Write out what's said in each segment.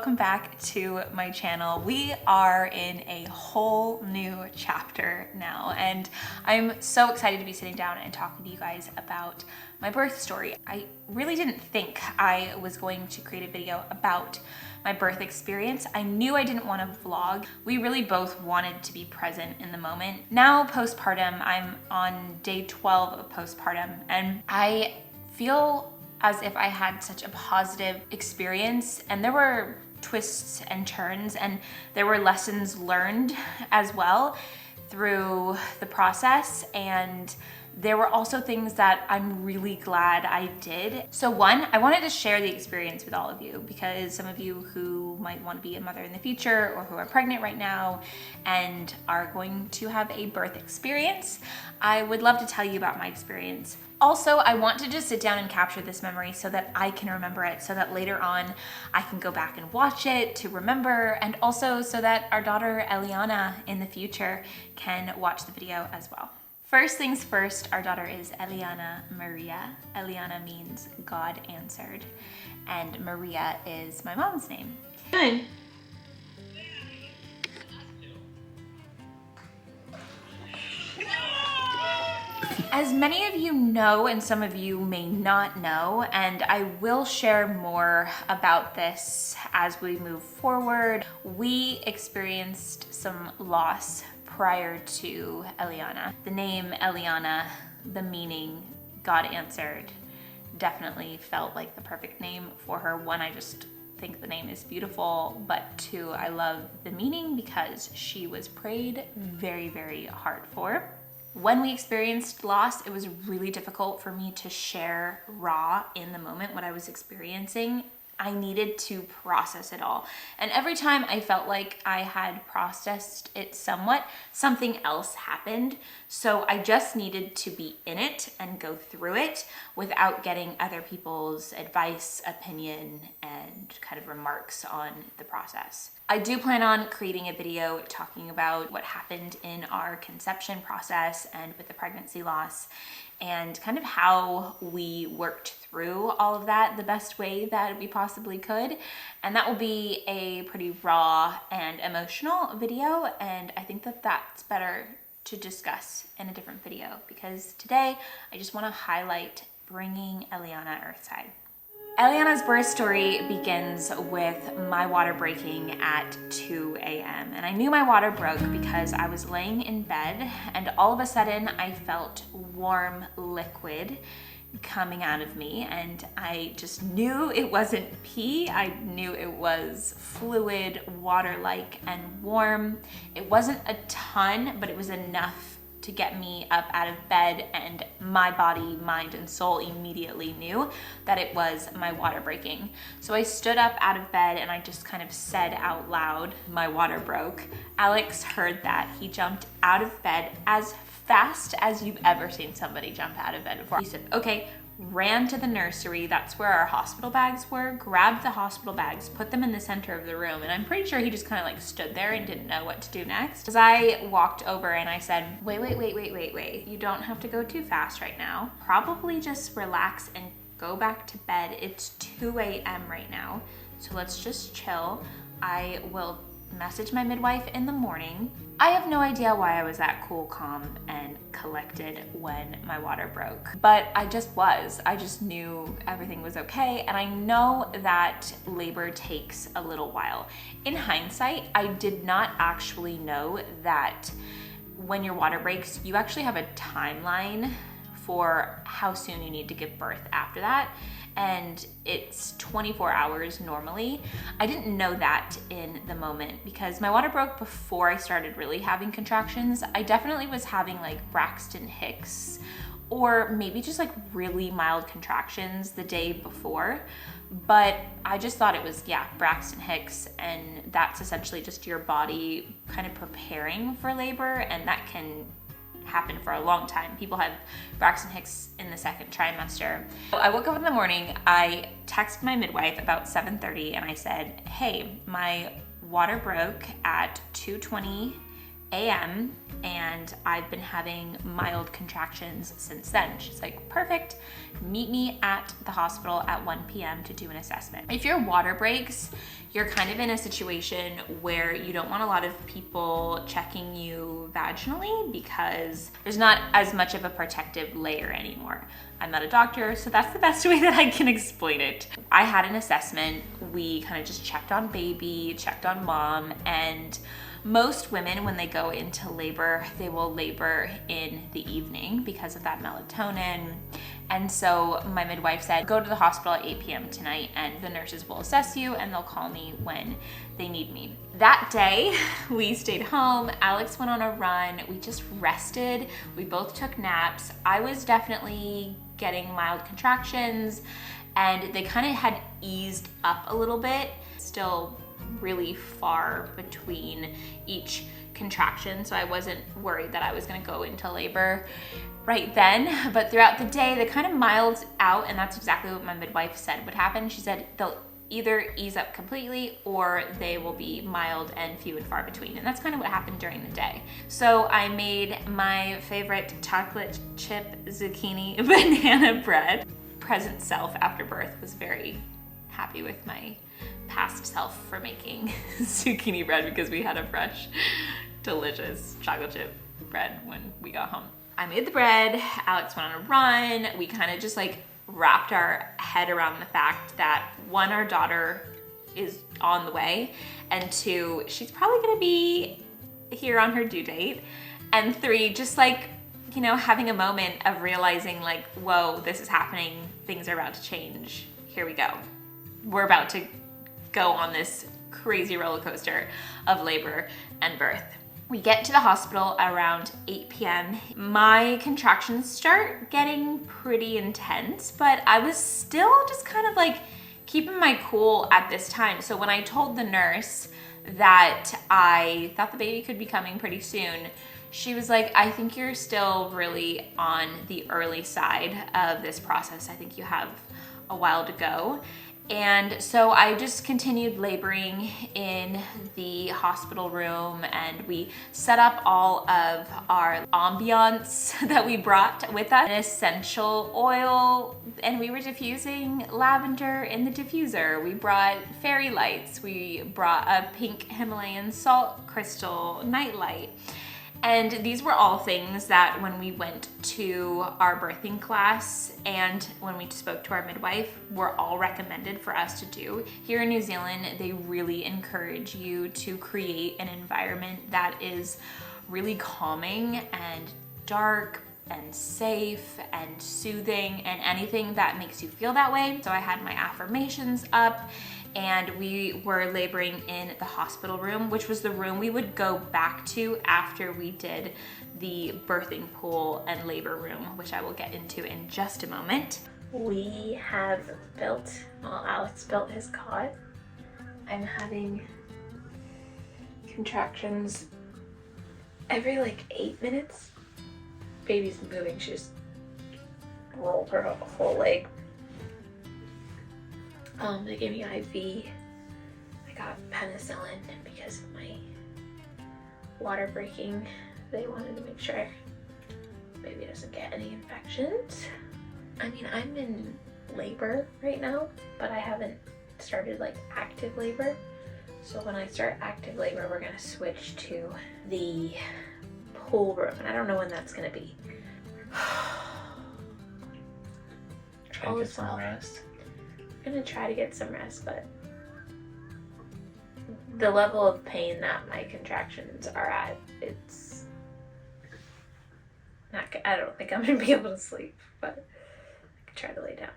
welcome back to my channel. We are in a whole new chapter now, and I'm so excited to be sitting down and talking to you guys about my birth story. I really didn't think I was going to create a video about my birth experience. I knew I didn't want to vlog. We really both wanted to be present in the moment. Now postpartum, I'm on day 12 of postpartum, and I feel as if I had such a positive experience, and there were twists and turns, and there were lessons learned as well through the process, and there were also things that I'm really glad I did. So one, I wanted to share the experience with all of you, because some of you who might want to be a mother in the future or who are pregnant right now and are going to have a birth experience, I would love to tell you about my experience. Also, I want to just sit down and capture this memory so that I can remember it, so that later on I can go back and watch it to remember, and also so that our daughter Eliana in the future can watch the video as well. First things first, our daughter is Eliana Maria. Eliana means God answered, and Maria is my mom's name. Good. As many of you know, and some of you may not know, and I will share more about this as we move forward, we experienced some loss prior to Eliana. The name Eliana, the meaning God answered, definitely felt like the perfect name for her. One, I just think the name is beautiful, but two, I love the meaning because she was prayed very, very hard for. When we experienced loss, it was really difficult for me to share raw in the moment what I was experiencing. I needed to process it all. And every time I felt like I had processed it somewhat, something else happened. So I just needed to be in it and go through it without getting other people's advice, opinion, and kind of remarks on the process. I do plan on creating a video talking about what happened in our conception process and with the pregnancy loss, and kind of how we worked through all of that the best way that we possibly could. And that will be a pretty raw and emotional video, and I think that that's better to discuss in a different video, because today I just want to highlight bringing Eliana earthside. Eliana's birth story begins with my water breaking at 2 a.m. and I knew my water broke because I was laying in bed, and all of a sudden I felt warm liquid coming out of me, and I just knew it wasn't pee. I knew it was fluid, water-like, and warm. It wasn't a ton, but it was enough to get me up out of bed, and my body, mind, and soul immediately knew that it was my water breaking. So I stood up out of bed and I just kind of said out loud, "My water broke." Alex heard that. He jumped out of bed as fast as you've ever seen somebody jump out of bed before. He said, "Okay," ran to the nursery, that's where our hospital bags were, grabbed the hospital bags, put them in the center of the room, and I'm pretty sure he just kind of like stood there and didn't know what to do next. As I walked over and I said, wait, you don't have to go too fast right now. Probably just relax and go back to bed. It's 2 a.m. right now, so let's just chill. I will message my midwife in the morning. I have no idea why I was that cool, calm, and collected when my water broke, but I just knew everything was okay, and I know that labor takes a little while. In hindsight, I did not actually know that when your water breaks, you actually have a timeline for how soon you need to give birth after that, and it's 24 hours normally. I didn't know that in the moment because my water broke before I started really having contractions. I definitely was having like Braxton Hicks, or maybe just like really mild contractions the day before, but I just thought it was, yeah, Braxton Hicks, and that's essentially just your body kind of preparing for labor, and that can happen for a long time. People have Braxton Hicks in the second trimester. So I woke up in the morning, I texted my midwife about 7:30 and I said, "Hey, my water broke at 2:20 a.m. and I've been having mild contractions since then. She's like, perfect, meet me at the hospital at 1 p.m. to do an assessment. If your water breaks, you're kind of in a situation where you don't want a lot of people checking you vaginally because there's not as much of a protective layer anymore. I'm not a doctor, so that's the best way that I can explain it. I had an assessment. We kind of just checked on baby, checked on mom, and most women, when they go into labor, they will labor in the evening because of that melatonin. And so my midwife said, go to the hospital at 8 p.m. tonight and the nurses will assess you and they'll call me when they need me. That day, we stayed home. Alex went on a run. We just rested. We both took naps. I was definitely getting mild contractions and they kind of had eased up a little bit. Still really far between each contraction, so I wasn't worried that I was going to go into labor right then. But throughout the day, they kind of miled out, and that's exactly what my midwife said would happen. She said they'll either ease up completely or they will be mild and few and far between, and that's kind of what happened during the day. So I made my favorite chocolate chip zucchini banana bread. Present self after birth was very happy with my past self for making zucchini bread because we had a fresh, delicious chocolate chip bread when we got home. I made the bread, Alex went on a run. We kind of just like wrapped our head around the fact that one, our daughter is on the way, and two, she's probably gonna be here on her due date, and three, just like, you know, having a moment of realizing like, whoa, this is happening, things are about to change, here we go. We're about to go on this crazy roller coaster of labor and birth. We get to the hospital around 8 p.m. My contractions start getting pretty intense, but I was still just kind of like keeping my cool at this time. So when I told the nurse that I thought the baby could be coming pretty soon, she was like, I think you're still really on the early side of this process. I think you have a while to go. And so I just continued laboring in the hospital room, and we set up all of our ambiance that we brought with us, an essential oil, and we were diffusing lavender in the diffuser. We brought fairy lights. We brought a pink Himalayan salt crystal nightlight. And these were all things that when we went to our birthing class and when we spoke to our midwife were all recommended for us to do. Here in New Zealand, they really encourage you to create an environment that is really calming and dark and safe and soothing and anything that makes you feel that way. So I had my affirmations up, and we were laboring in the hospital room, which was the room we would go back to after we did the birthing pool and labor room, which I will get into in just a moment. We have built, well, Alex built his cot. I'm having contractions every like 8 minutes. Baby's moving, she just rolled her whole leg. They gave me IV. I got penicillin because of my water breaking. They wanted to make sure baby doesn't get any infections. I mean, I'm in labor right now, but I haven't started like active labor. So when I start active labor, we're gonna switch to the pool room, and I don't know when that's gonna be. Try to get some rest. I'm gonna try to get some rest, but the level of pain that my contractions are at, it's not good. I don't think I'm gonna be able to sleep, but I could try to lay down.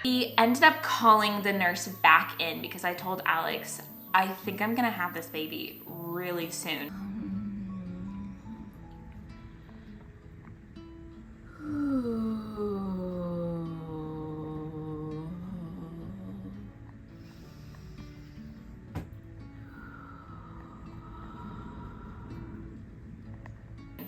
We ended up calling the nurse back in because I told Alex, I think I'm gonna have this baby really soon.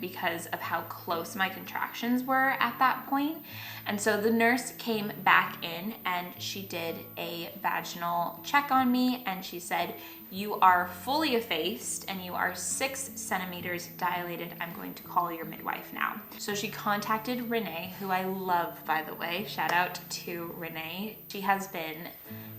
because of how close my contractions were at that point. And so the nurse came back in and she did a vaginal check on me, and she said, "You are fully effaced and you are 6 centimeters dilated. I'm going to call your midwife now." So she contacted Renee, who I love, by the way. Shout out to Renee. She has been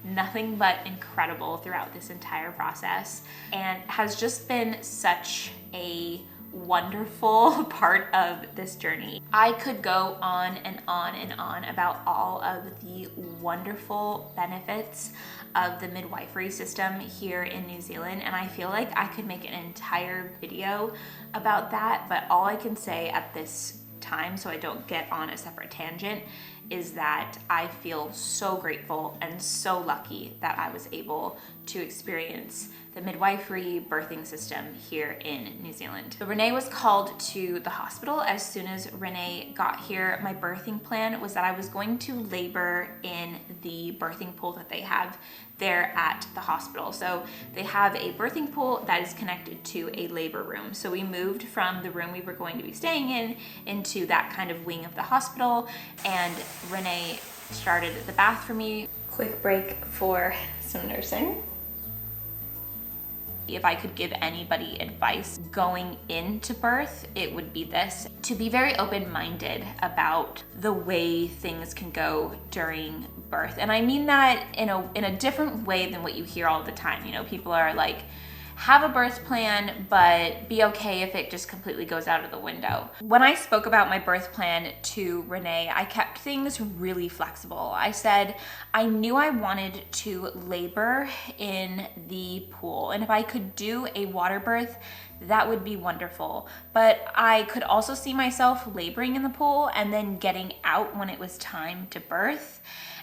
nothing but incredible throughout this entire process and has just been such a wonderful part of this journey. I could go on and on and on about all of the wonderful benefits of the midwifery system here in New Zealand, and I feel like I could make an entire video about that, but all I can say at this time, so I don't get on a separate tangent, is that I feel so grateful and so lucky that I was able to experience the midwifery birthing system here in New Zealand. So Renee was called to the hospital. As soon as Renee got here, my birthing plan was that I was going to labor in the birthing pool that they have there at the hospital. So they have a birthing pool that is connected to a labor room. So we moved from the room we were going to be staying in into that kind of wing of the hospital, and Renee started the bath for me. Quick break for some nursing. If I could give anybody advice going into birth, it would be this: to be very open-minded about the way things can go during birth. And I mean that in a different way than what you hear all the time. You know, people are like, have a birth plan, but be okay if it just completely goes out of the window. When I spoke about my birth plan to Renee, I kept things really flexible. I said I knew I wanted to labor in the pool, and if I could do a water birth, that would be wonderful. But I could also see myself laboring in the pool and then getting out when it was time to birth.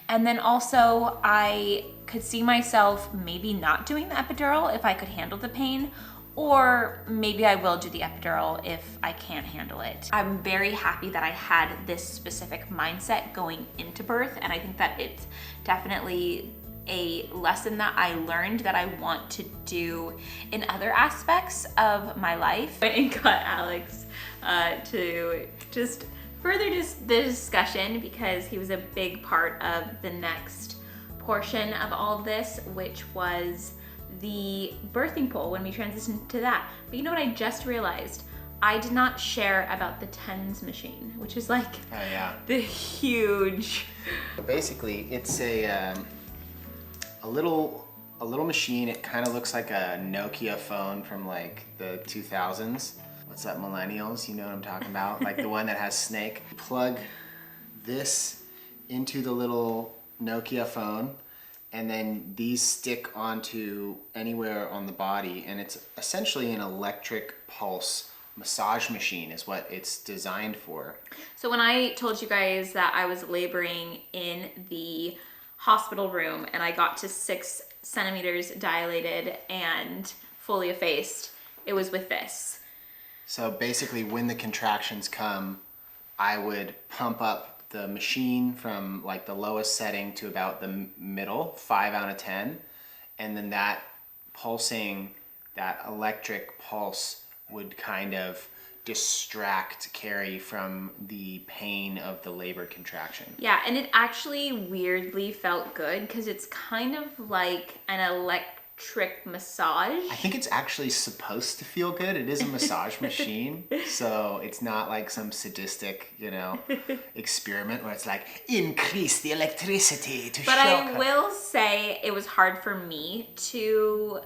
And then also I could see myself maybe not doing the epidural if I could handle the pain, or maybe I will do the epidural if I can't handle it. I'm very happy that I had this specific mindset going into birth, and I think that it's definitely a lesson that I learned that I want to do in other aspects of my life. And got Alex to just further the discussion, because he was a big part of the next portion of all of this, which was the birthing pool when we transitioned to that. But you know what I just realized? I did not share about the TENS machine, which is like the huge... Basically, it's a little machine. It kind of looks like a Nokia phone from like the 2000s. What's up, millennials? You know what I'm talking about? Like the one that has Snake. Plug this into the little Nokia phone, and then these stick onto anywhere on the body, and it's essentially an electric pulse massage machine is what it's designed for. So when I told you guys that I was laboring in the hospital room and I got to 6 centimeters dilated and fully effaced, it was with this. So basically, when the contractions come, I would pump up the machine from like the lowest setting to about the middle, 5 out of 10. And then that pulsing, that electric pulse would kind of distract Carrie from the pain of the labor contraction. Yeah, and it actually weirdly felt good because it's kind of like an electric massage. I think it's actually supposed to feel good. It is a massage machine, so it's not like some sadistic, experiment where it's like, increase the electricity to But shock. I will say it was hard for me to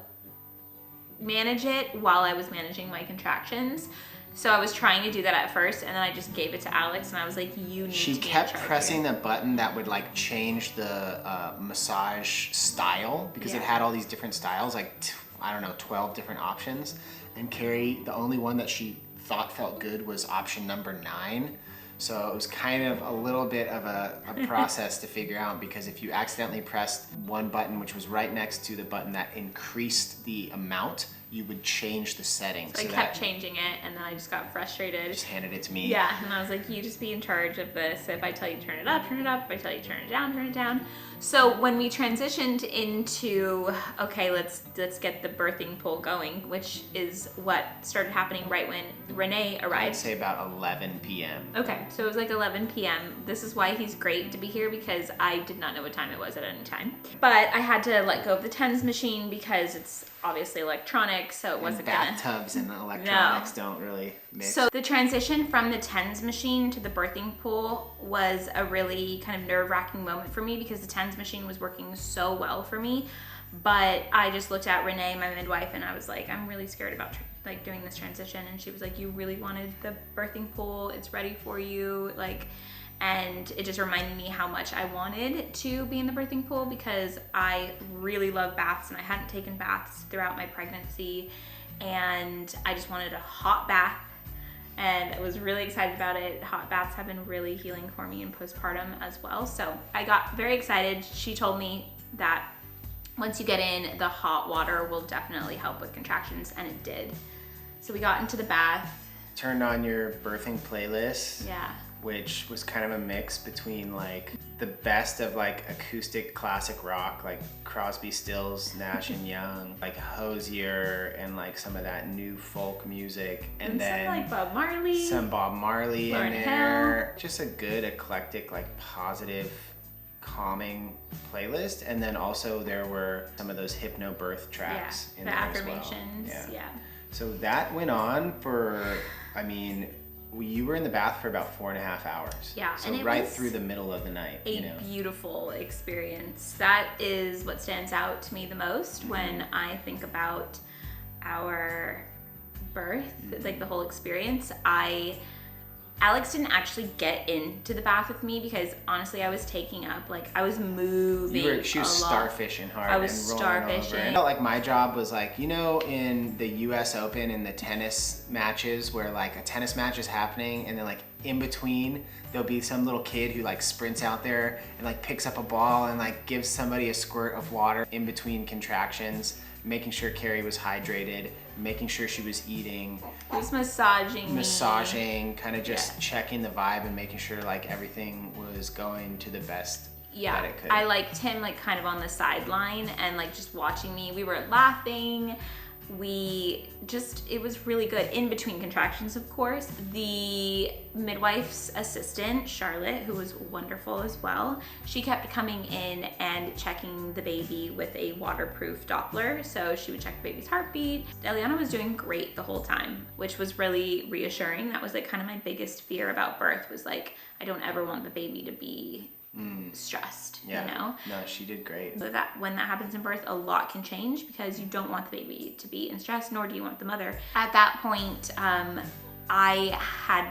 manage it while I was managing my contractions. So I was trying to do that at first, and then I just gave it to Alex, and I was like, you need to be in charge. She kept pressing the button that would like change the massage style, because it had all these different styles, like, I don't know, 12 different options. And Carrie, the only one that she thought felt good was option number 9. So it was kind of a little bit of a process to figure out, because if you accidentally pressed one button, which was right next to the button that increased the amount you would change the settings. So I kept changing it, and then I just got frustrated. Just handed it to me. Yeah, and I was like, you just be in charge of this. If I tell you to turn it up, turn it up. If I tell you to turn it down, turn it down. So when we transitioned into, okay, let's get the birthing pool going, which is what started happening right when Renee arrived. I'd say about 11 p.m. Okay, so it was like 11 p.m. This is why he's great to be here, because I did not know what time it was at any time. But I had to let go of the TENS machine because it's obviously electronic, so it wasn't gonna... Bathtubs and electronics don't really mix. So the transition from the TENS machine to the birthing pool was a really kind of nerve-wracking moment for me, because the TENS machine was working so well for me. But I just looked at Renee, my midwife, and I was like, I'm really scared about like doing this transition. And she was like, you really wanted the birthing pool, it's ready for you. Like, and it just reminded me how much I wanted to be in the birthing pool, because I really love baths, and I hadn't taken baths throughout my pregnancy, and I just wanted a hot bath, and I was really excited about it. Hot baths have been really healing for me in postpartum as well, so I got very excited. She told me that once you get in, the hot water will definitely help with contractions, and it did. So we got into the bath. Turned on your birthing playlist. Yeah. Which was kind of a mix between like the best of like acoustic classic rock, like Crosby, Stills, Nash and Young, like Hozier, and like some of that new folk music, and then some like Bob Marley. Some Bob Marley Lauryn in there. Just a good eclectic, like positive, calming playlist. And then also there were some of those hypno birth tracks in the there affirmations. as well. Yeah. So that went on for, I mean, you were in the bath for about 4.5 hours. Yeah, so and it right was through the middle of the night. A beautiful experience. That is what stands out to me the most when I think about our birth, like the whole experience. Alex didn't actually get into the bath with me because honestly I was taking up, like I was moving. She was starfishing hard. I was and rolling over. starfishing. I felt like my job was like, you know, in the US Open in the tennis matches where like a tennis match is happening and then like in between there'll be some little kid who like sprints out there and like picks up a ball and like gives somebody a squirt of water in between contractions, making sure Carrie was hydrated, making sure she was eating. Just massaging, kind of just checking the vibe and making sure like everything was going to the best that it could. I liked him like kind of on the sideline and like just watching me. We were laughing. It was really good in between contractions, of course. The midwife's assistant, Charlotte, who was wonderful as well, she kept coming in and checking the baby with a waterproof Doppler. So she would check the baby's heartbeat. Eliana was doing great the whole time, which was really reassuring. That was like kind of my biggest fear about birth, was like, I don't ever want the baby to be stressed, you know? No, she did great. So that when that happens in birth, a lot can change because you don't want the baby to be in stress, nor do you want the mother. At that point, I had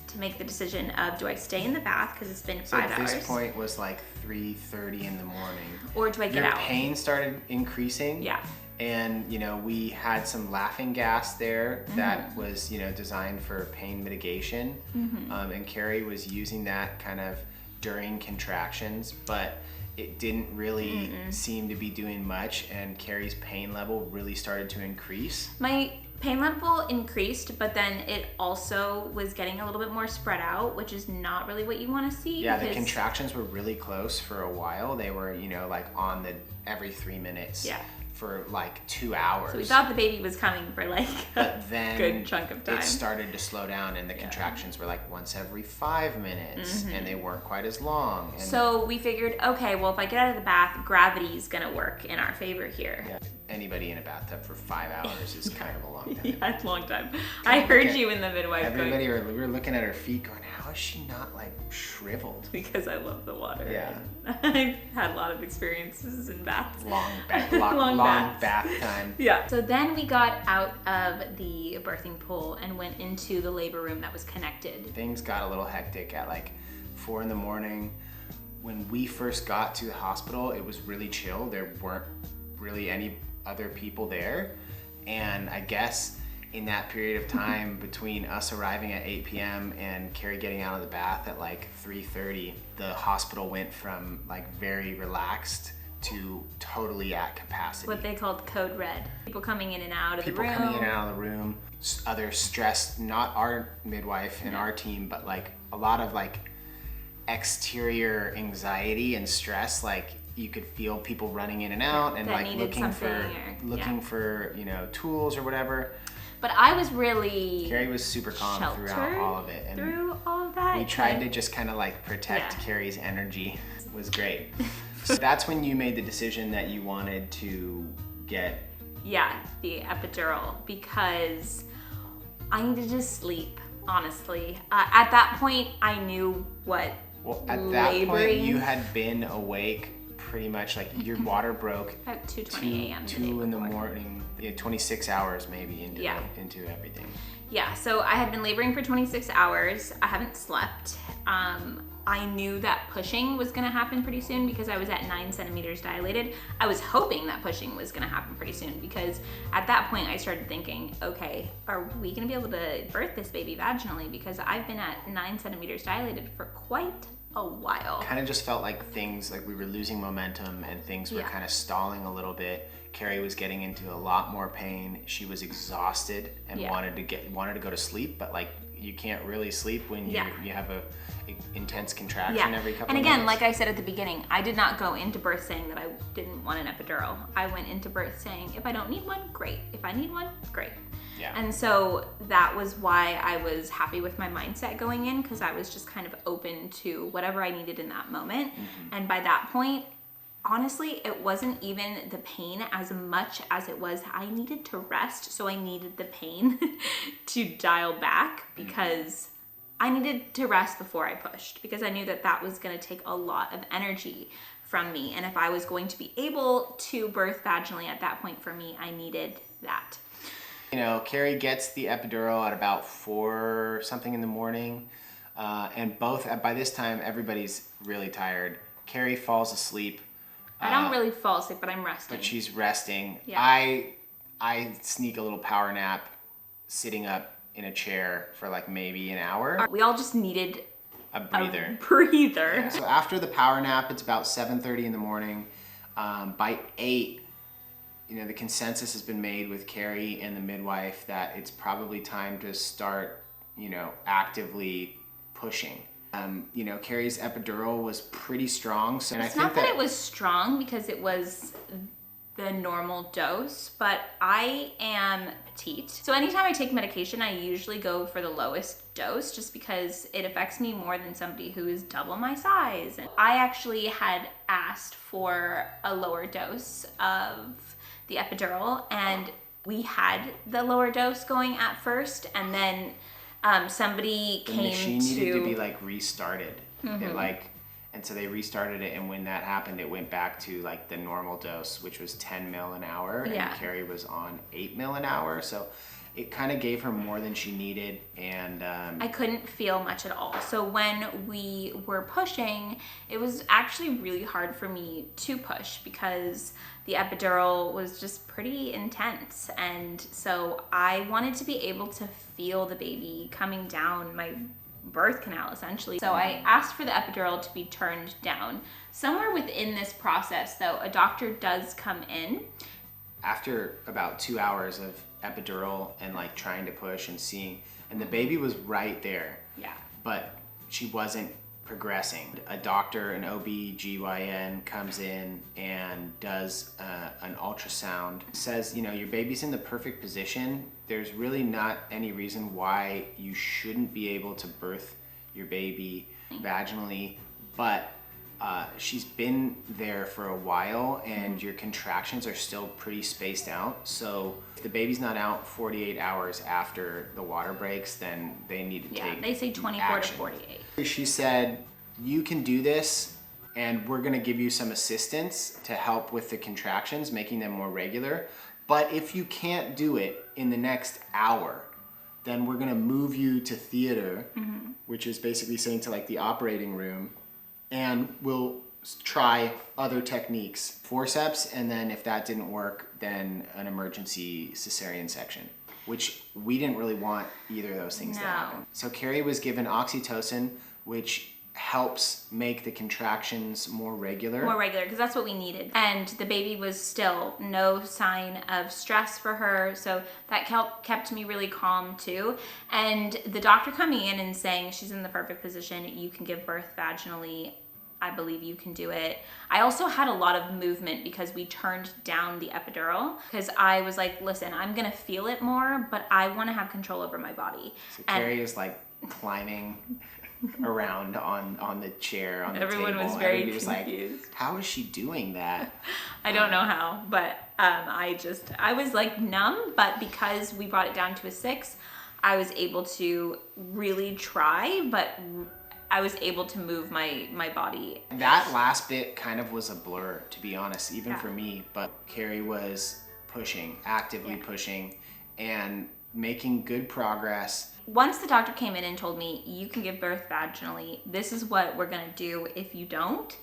to make the decision of, do I stay in the bath because it's been 5 hours? So this point was like 3:30 in the morning. Or do I get out? Your pain started increasing. Yeah. And, you know, we had some laughing gas there that was, you know, designed for pain mitigation. And Carrie was using that kind of during contractions, but it didn't really seem to be doing much, and Carrie's pain level really started to increase. My pain level increased, but then it also was getting a little bit more spread out, which is not really what you want to see. Yeah, the contractions were really close for a while. They were, you know, like on the every 3 minutes. Yeah. For like 2 hours. So we thought the baby was coming for like but then good chunk of time. It started to slow down, and the contractions were like once every 5 minutes, and they weren't quite as long. And so we figured, okay, well, if I get out of the bath, gravity's gonna work in our favor here. Yeah. Anybody in a bathtub for 5 hours is kind of a long time. Yeah, it's a long time. I heard you in the midwife we were looking at her feet going, how is she not like shriveled? Because I love the water. Yeah. I've had a lot of experiences in baths. Long bath time. Yeah. So then we got out of the birthing pool and went into the labor room that was connected. Things got a little hectic at like 4 in the morning. When we first got to the hospital, it was really chill. There weren't really any other people there. And I guess in that period of time between us arriving at 8 p.m. and Carrie getting out of the bath at like 3:30, the hospital went from like very relaxed to totally at capacity. What they called code red. People coming in and out of the room. People coming in and out of the room. Other stress, not our midwife and our team, but like a lot of like exterior anxiety and stress. Like you could feel people running in and out and like looking for, you know, tools or whatever. But I was really Carrie was super calm throughout all of it. And through all of that. we tried to just kind of like protect Carrie's energy. It was great. So that's when you made the decision that you wanted to get the epidural, because I needed to sleep, honestly. At that point, I knew what at that point, you had been awake pretty much, like your water broke at 2:20 a.m. 2 in the morning, 26 hours maybe into everything. Yeah, so I had been laboring for 26 hours. I haven't slept. I knew that pushing was gonna happen pretty soon because I was at 9 centimeters dilated. I was hoping that pushing was gonna happen pretty soon because at that point I started thinking, okay, are we gonna be able to birth this baby vaginally? Because I've been at 9 centimeters dilated for quite a while. Kind of just felt like things, like we were losing momentum and things were kind of stalling a little bit. Carrie was getting into a lot more pain. She was exhausted and wanted to go to sleep, but like you can't really sleep when you have a intense contraction every couple of minutes. And again, like I said at the beginning, I did not go into birth saying that I didn't want an epidural. I went into birth saying, if I don't need one, great. If I need one, great. Yeah. And so that was why I was happy with my mindset going in, because I was just kind of open to whatever I needed in that moment. Mm-hmm. And by that point, honestly, it wasn't even the pain as much as it was I needed to rest. So I needed the pain to dial back because I needed to rest before I pushed, because I knew that that was going to take a lot of energy from me. And if I was going to be able to birth vaginally at that point, for me, I needed that. You know, Carrie gets the epidural at about 4 something in the morning. And by this time, everybody's really tired. Carrie falls asleep. I don't really fall asleep, but I'm resting. But she's resting. Yeah. I sneak a little power nap sitting up in a chair for like maybe an hour. We all just needed a breather. Yeah. So after the power nap, it's about 7:30 in the morning. By 8, you know, the consensus has been made with Carrie and the midwife that it's probably time to start, you know, actively pushing. You know, Carrie's epidural was pretty strong. So, and it's not that it was strong because it was the normal dose, but I am petite. So anytime I take medication, I usually go for the lowest dose just because it affects me more than somebody who is double my size. And I actually had asked for a lower dose of the epidural, and we had the lower dose going at first, and then somebody came to... The machine needed to be like restarted. Mm-hmm. And so they restarted it, and when that happened, it went back to like the normal dose, which was 10 mil an hour, and Carrie was on 8 mil an hour. So it kind of gave her more than she needed, and I couldn't feel much at all. So when we were pushing, it was actually really hard for me to push because the epidural was just pretty intense. And so I wanted to be able to feel the baby coming down my birth canal, essentially. So I asked for the epidural to be turned down. Somewhere within this process, though, a doctor does come in. After about 2 hours of epidural and like trying to push and seeing, and the baby was right there. Yeah. But she wasn't progressing. A doctor, an OB/GYN, comes in and does an ultrasound. Says, you know, your baby's in the perfect position. There's really not any reason why you shouldn't be able to birth your baby vaginally, but she's been there for a while and your contractions are still pretty spaced out. So if the baby's not out 48 hours after the water breaks, then they need to take they say 24 action. to 48. She said, you can do this, and we're gonna give you some assistance to help with the contractions, making them more regular. But if you can't do it in the next hour, then we're gonna move you to theater, which is basically saying to like the operating room, and we'll try other techniques, forceps, and then if that didn't work, then an emergency cesarean section, which we didn't really want either of those things to happen. So Carrie was given oxytocin, which helps make the contractions more regular. More regular, because that's what we needed. And the baby was still no sign of stress for her, so that kept me really calm too. And the doctor coming in and saying she's in the perfect position, you can give birth vaginally, I believe you can do it. I also had a lot of movement because we turned down the epidural, because I was like, listen, I'm gonna feel it more, but I wanna have control over my body. So Carrie is like climbing around on the chair on the table. Everyone was very Everybody was confused. like, how is she doing that? I don't know how, but I was like numb, but because we brought it down to a 6, I was able to really try, but I was able to move my body. That last bit kind of was a blur, to be honest, even Yeah. for me, but Carrie was pushing, actively pushing, and making good progress. Once the doctor came in and told me, you can give birth vaginally, this is what we're gonna do if you don't,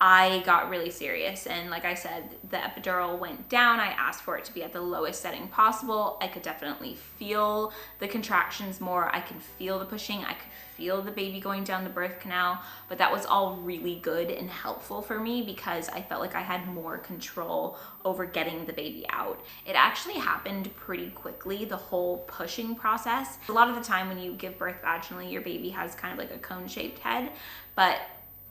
I got really serious. And like I said, the epidural went down. I asked for it to be at the lowest setting possible. I could definitely feel the contractions more. I could feel the pushing. I could feel the baby going down the birth canal, but that was all really good and helpful for me because I felt like I had more control over getting the baby out. It actually happened pretty quickly, the whole pushing process. A lot of the time when you give birth vaginally, your baby has kind of like a cone-shaped head, but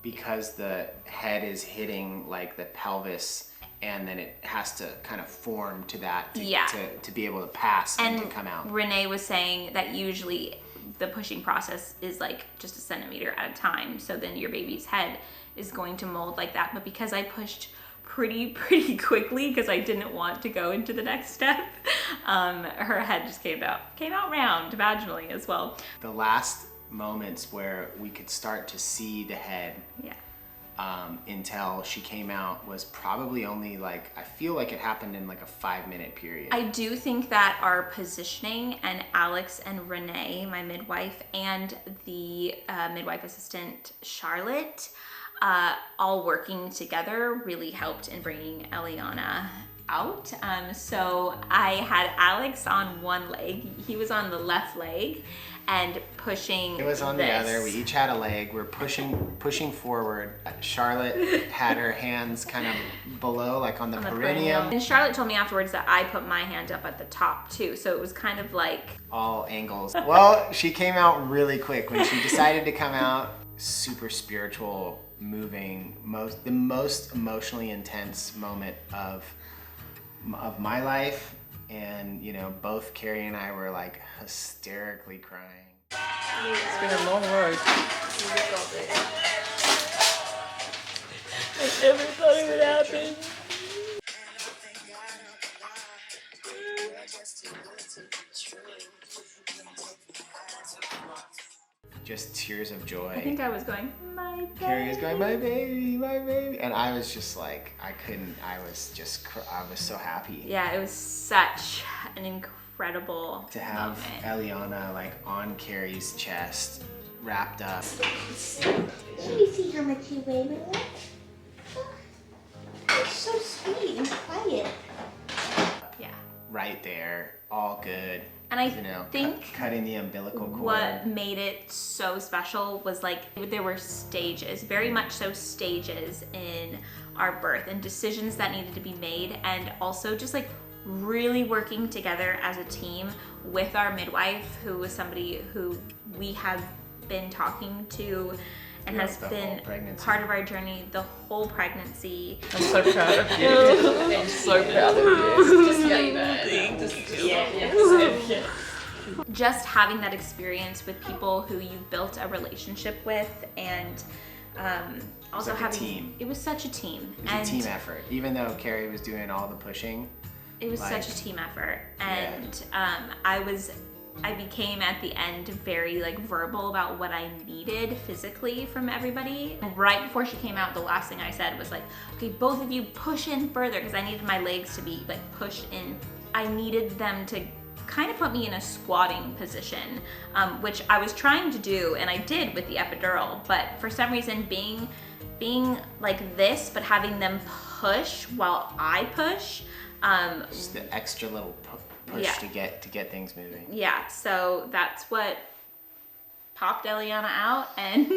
because the head is hitting like the pelvis, and then it has to kind of form to that to be able to pass and to come out. Renee was saying that usually the pushing process is like just a centimeter at a time. So then your baby's head is going to mold like that. But because I pushed pretty quickly because I didn't want to go into the next step, her head just came out round vaginally as well. The last moments where we could start to see the head until she came out was probably only like, I feel like it happened in like a 5-minute period. I do think that our positioning and Alex and Renee, my midwife, and the midwife assistant Charlotte, all working together really helped in bringing Eliana out. So I had Alex on one leg, he was on the left leg, and pushing. It was on the other. We each had a leg. We're pushing forward. Charlotte had her hands kind of below, like on the perineum. And Charlotte told me afterwards that I put my hand up at the top too. So it was kind of like all angles. Well, she came out really quick when she decided to come out. Super spiritual, moving, the most emotionally intense moment of my life. And you know, both Carrie and I were like hysterically crying. It's been a long road. I never thought it would happen. Just tears of joy. I think I was going, my baby. Carrie was going, my baby, my baby. And I was just like, I was so happy. Yeah, it was such an incredible to have moment. Eliana like on Carrie's chest, wrapped up. Let me see how much you weigh, my love. You're so sweet and quiet. Yeah. Right there, all good. And I think cutting the umbilical cord. What made it so special was like there were stages, very much so stages in our birth and decisions that needed to be made, and also just like really working together as a team with our midwife, who was somebody who we have been talking to and has been part of our journey the whole pregnancy. I'm so proud of you. I'm so proud of you. Just say that. Just having that experience with people who you built a relationship with, and also like having a team. It was such a team. It was a team effort. Even though Carrie was doing all the pushing, it was such a team effort. And I became at the end very like verbal about what I needed physically from everybody. Right before she came out, the last thing I said was like, okay, both of you push in further, because I needed my legs to be like pushed in. I needed them to kind of put me in a squatting position, which I was trying to do, and I did with the epidural, but for some reason being like this, but having them push while I push. Just the extra little push to get things moving. Yeah, so that's what popped Eliana out, and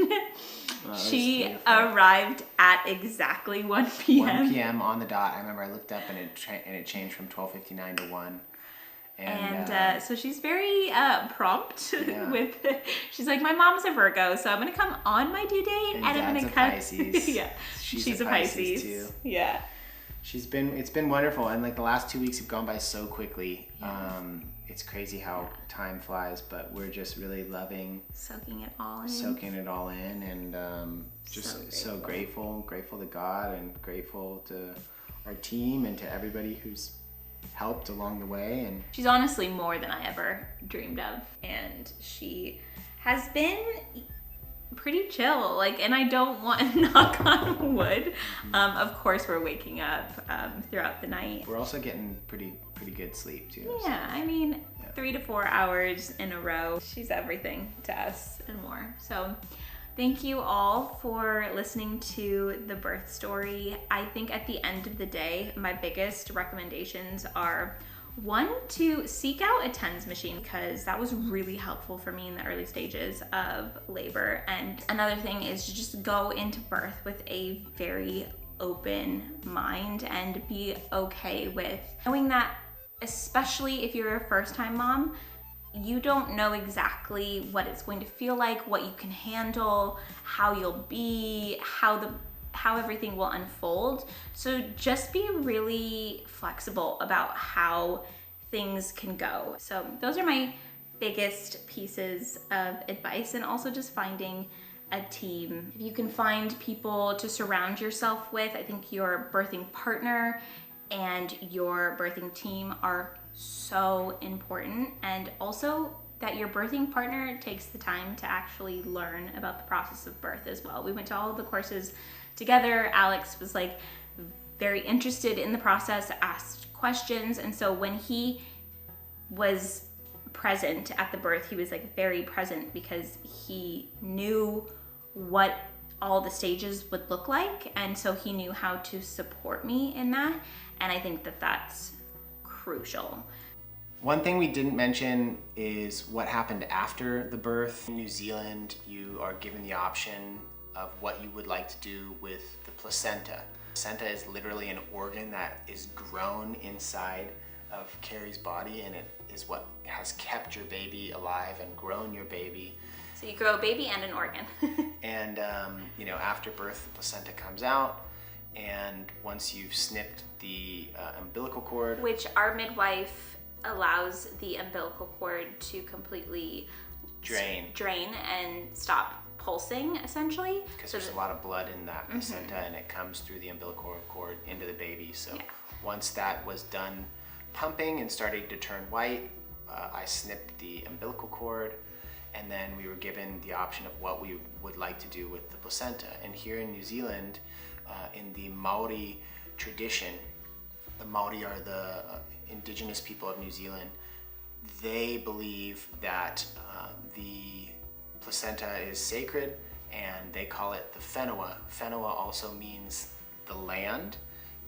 she beautiful. arrived at exactly 1 p.m. 1 p.m. on the dot. I remember I looked up and it changed from 12:59 to 1. And so she's very prompt Yeah. with. She's like, my mom's a Virgo, so I'm gonna come on my due date, and I'm Dad's gonna a come. Pisces. Yeah, she's a Pisces too. Yeah. It's been wonderful, and like the last 2 weeks have gone by so quickly. It's crazy how time flies, but we're just really loving Soaking it all in. and just so grateful to God and grateful to our team and to everybody who's helped along the way. And She's honestly more than I ever dreamed of, and she has been pretty chill, like, and I don't want to knock on wood. Of course we're waking up throughout the night. we're also getting pretty good sleep too. Yeah, I mean, 3 to 4 hours in a row. She's everything to us and more. So thank you all for listening to the birth story. I think at the end of the day, my biggest recommendations are, one, to seek out a TENS machine, because that was really helpful for me in the early stages of labor. And another thing is to just go into birth with a very open mind and be okay with knowing that, especially if you're a first-time mom, you don't know exactly what it's going to feel like, what you can handle, how you'll be, how everything will unfold. So just be really flexible about how things can go. So those are my biggest pieces of advice, and also just finding a team. If you can find people to surround yourself with, I think your birthing partner and your birthing team are so important, and also that your birthing partner takes the time to actually learn about the process of birth as well. We went to all of the courses together. Alex was like very interested in the process, asked questions, and so when he was present at the birth, he was like very present because he knew what all the stages would look like, and so he knew how to support me in that, and I think that that's crucial. One thing we didn't mention is what happened after the birth. In New Zealand, you are given the option of what you would like to do with the placenta. Placenta is literally an organ that is grown inside of Carrie's body, and it is what has kept your baby alive and grown your baby. So you grow a baby and an organ. And after birth, the placenta comes out, and once you've snipped the umbilical cord, which our midwife allows the umbilical cord to completely drain and stop pulsing, essentially. Because there's a lot of blood in that placenta, and it comes through the umbilical cord into the baby. So once that was done pumping and starting to turn white, I snipped the umbilical cord, and then we were given the option of what we would like to do with the placenta. And here in New Zealand, in the Maori tradition, the Maori are the indigenous people of New Zealand. They believe that the placenta is sacred, and they call it the whenua. Whenua also means the land,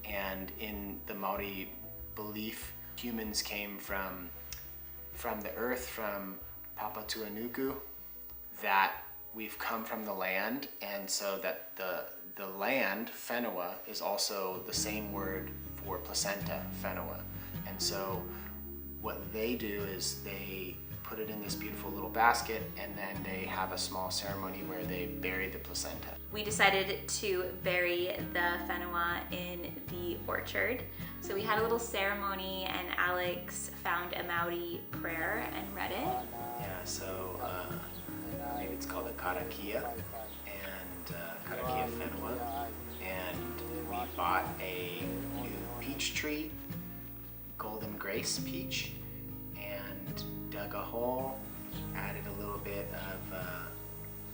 and in the Maori belief, humans came from the earth, from Papatuanuku, that we've come from the land, and so that the land, whenua, is also the same word for placenta, whenua. And so what they do is they put it in this beautiful little basket, and then they have a small ceremony where they bury the placenta. We decided to bury the whenua in the orchard. So we had a little ceremony, and Alex found a Maori prayer and read it. Yeah, so maybe it's called a karakia, and karakia whenua, and we bought a new peach tree, Golden Grace peach, and dug a hole, added a little bit of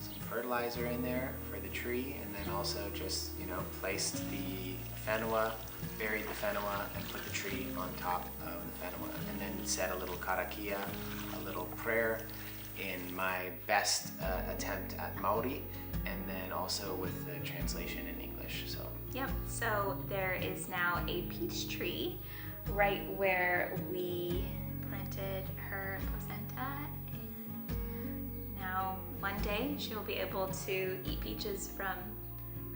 some fertilizer in there for the tree, and then also just placed the whenua, buried the whenua, and put the tree on top of the whenua, and then said a little karakia, a little prayer in my best attempt at Maori, and then also with the translation in English. Yep, so there is now a peach tree right where we planted her placenta, and now one day she will be able to eat peaches from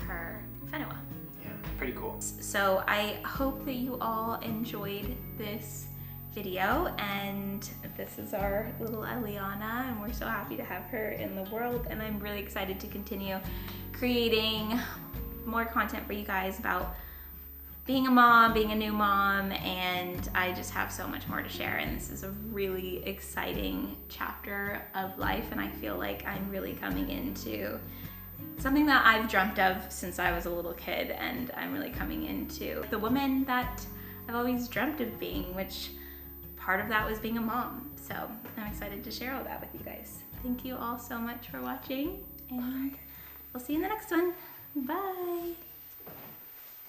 her fenua. Yeah, pretty cool. So I hope that you all enjoyed this video, and this is our little Eliana, and we're so happy to have her in the world, and I'm really excited to continue creating more content for you guys about being a mom, being a new mom, and I just have so much more to share, and this is a really exciting chapter of life, and I feel like I'm really coming into something that I've dreamt of since I was a little kid, and I'm really coming into the woman that I've always dreamt of being, which part of that was being a mom. So I'm excited to share all that with you guys. Thank you all so much for watching, and we'll see you in the next one. Bye.